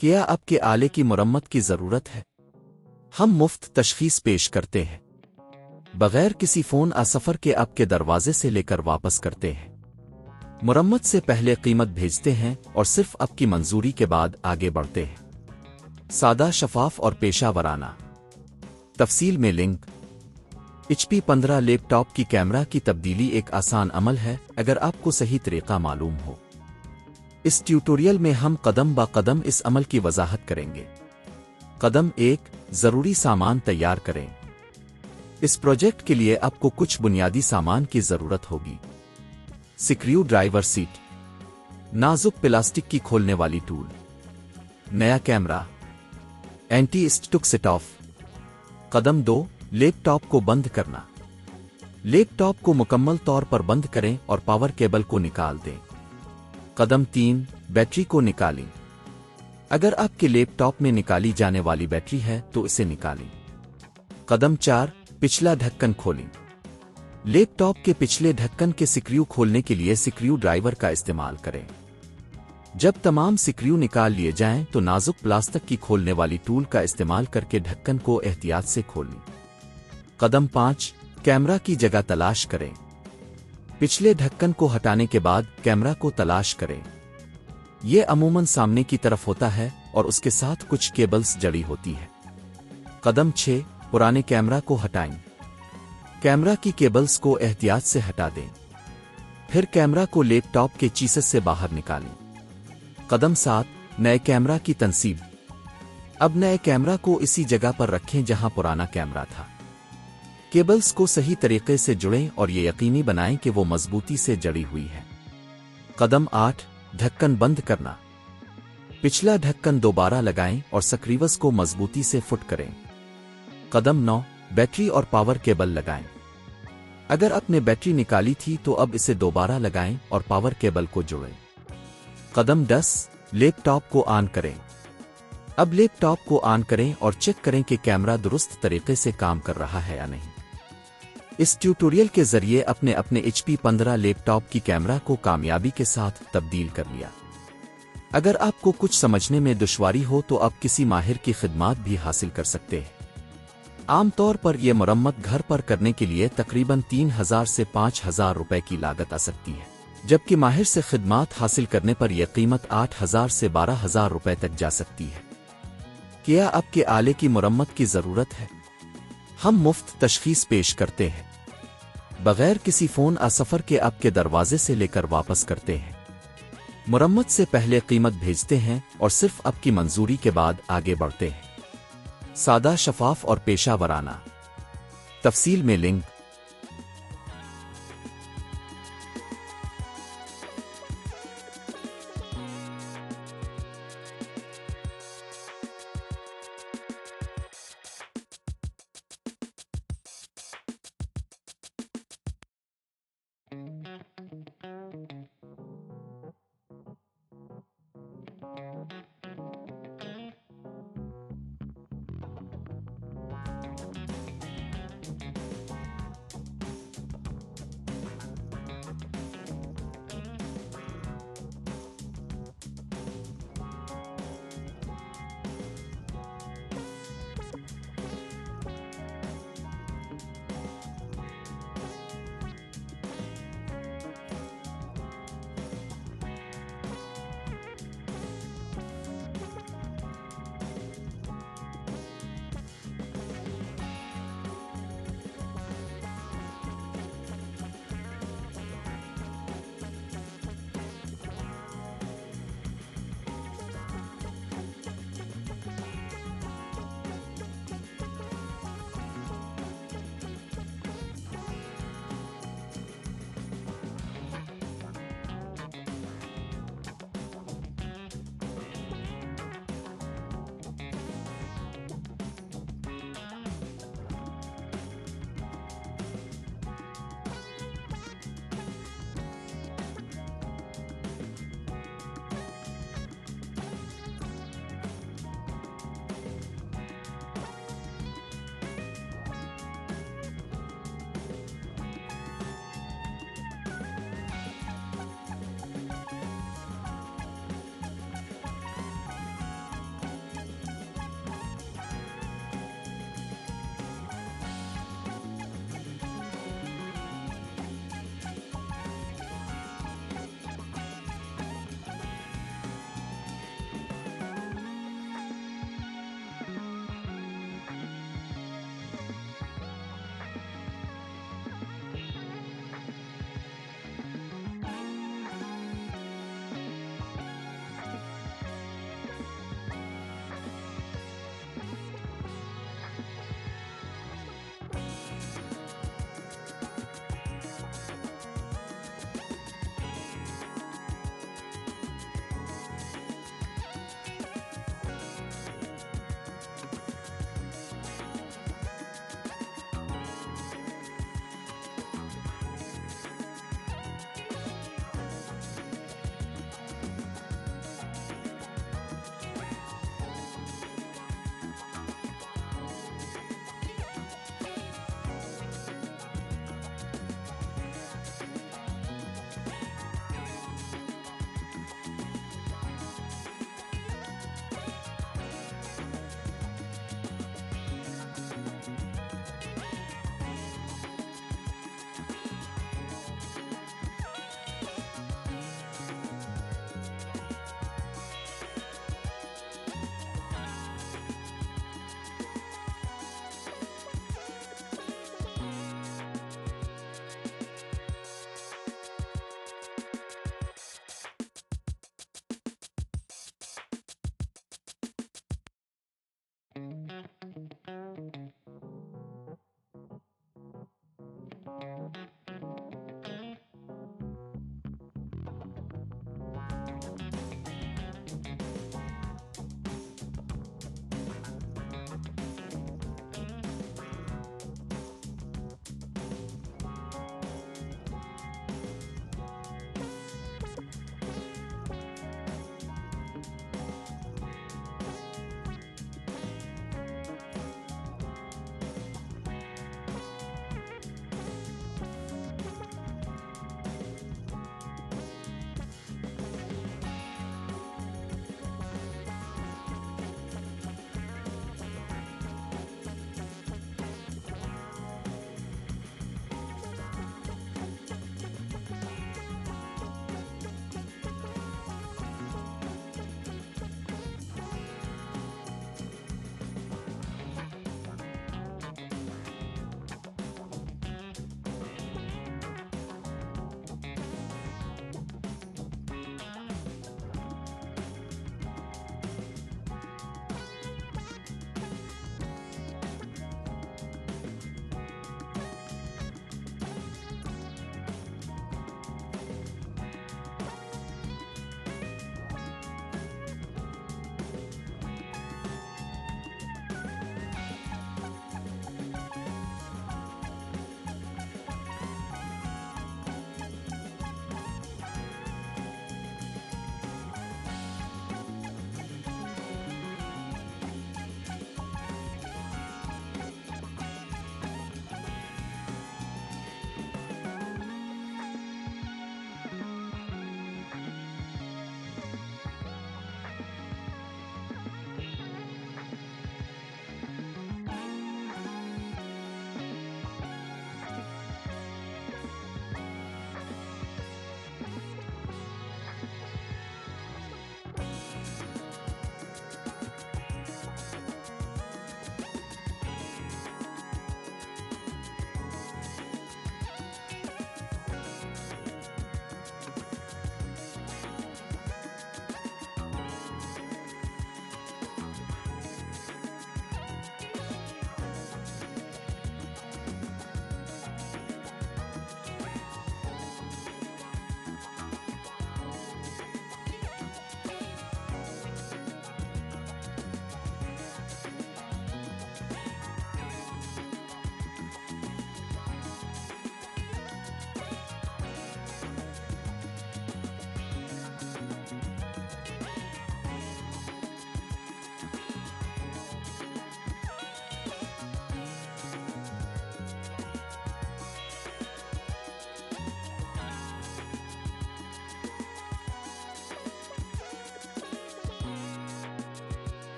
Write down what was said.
کیا آپ کے آلے کی مرمت کی ضرورت ہے؟ ہم مفت تشخیص پیش کرتے ہیں، بغیر کسی فون سفر کے آپ کے دروازے سے لے کر واپس کرتے ہیں۔ مرمت سے پہلے قیمت بھیجتے ہیں اور صرف آپ کی منظوری کے بعد آگے بڑھتے ہیں۔ سادہ، شفاف اور پیشہ ورانہ۔ تفصیل میں لنک۔ HP15 لیپ ٹاپ کی کیمرہ کی تبدیلی ایک آسان عمل ہے اگر آپ کو صحیح طریقہ معلوم ہو۔ اس ٹیوٹوریل میں ہم قدم با قدم اس عمل کی وضاحت کریں گے۔ قدم 1، ضروری سامان تیار کریں۔ اس پروجیکٹ کے لیے آپ کو کچھ بنیادی سامان کی ضرورت ہوگی۔ سکریو ڈرائیور سیٹ، نازک پلاسٹک کی کھولنے والی ٹول، نیا camera, anti stick set off. قدم 2، لیپ ٹاپ کو بند کرنا۔ لیپ ٹاپ کو مکمل طور پر بند کریں اور پاور کیبل کو نکال دیں۔ قدم 3، بیٹری کو نکالیں۔ اگر آپ کے لیپ ٹاپ میں نکالی جانے والی بیٹری ہے تو اسے نکالیں۔ قدم 4، پچھلا ڈھکن کھولیں۔ لیپ ٹاپ کے پچھلے ڈھکن کے سکریو کھولنے کے لیے سکریو ڈرائیور کا استعمال کریں۔ جب تمام سکریو نکال لیے جائیں تو نازک پلاسٹک کی کھولنے والی ٹول کا استعمال کر کے ڈھکن کو احتیاط سے کھولیں۔ قدم 5، کیمرہ کی جگہ تلاش کریں۔ پچھلے ڈھکن کو ہٹانے کے بعد کیمرہ کو تلاش کریں۔ یہ عموماً سامنے کی طرف ہوتا ہے اور اس کے ساتھ کچھ کیبلز جڑی ہوتی ہے۔ قدم 6، پرانے کیمرہ کو ہٹائیں۔ کیمرہ کی کیبلز کو احتیاط سے ہٹا دیں۔ پھر کیمرہ کو لیپ ٹاپ کے چیسز سے باہر نکالیں۔ قدم 7، نئے کیمرہ کی تنصیب۔ اب نئے کیمرہ کو اسی جگہ پر رکھیں جہاں پرانا کیمرہ تھا۔ کیبلز کو صحیح طریقے سے جڑیں اور یہ یقینی بنائیں کہ وہ مضبوطی سے جڑی ہوئی ہے۔ قدم 8، ڈھکن بند کرنا۔ پچھلا ڈھکن دوبارہ لگائیں اور سکریوز کو مضبوطی سے فٹ کریں۔ قدم 9، بیٹری اور پاور کیبل لگائیں۔ اگر آپ نے بیٹری نکالی تھی تو اب اسے دوبارہ لگائیں اور پاور کیبل کو جوڑیں۔ قدم 10، لیپ ٹاپ کو آن کریں۔ اب لیپ ٹاپ کو آن کریں اور چیک کریں کہ کیمرہ درست طریقے سے کام کر رہا ہے یا نہیں۔ اس ٹیوٹوریل کے ذریعے اپنے HP15 لیپ ٹاپ کی کیمرہ کو کامیابی کے ساتھ تبدیل کر لیا۔ اگر آپ کو کچھ سمجھنے میں دشواری ہو تو آپ کسی ماہر کی خدمات بھی حاصل کر سکتے ہیں۔ عام طور پر یہ مرمت گھر پر کرنے کے لیے تقریباً 3000 سے 5000 روپے کی لاگت آ سکتی ہے، جبکہ ماہر سے خدمات حاصل کرنے پر یہ قیمت 8000 سے 12000 روپے تک جا سکتی ہے۔ کیا آپ کے آلے کی مرمت کی ضرورت ہے؟ ہم مفت تشخیص پیش کرتے ہیں، بغیر کسی فون سفر کے آپ کے دروازے سے لے کر واپس کرتے ہیں۔ مرمت سے پہلے قیمت بھیجتے ہیں اور صرف آپ کی منظوری کے بعد آگے بڑھتے ہیں۔ سادہ، شفاف اور پیشہ ورانہ۔ تفصیل میں لنک۔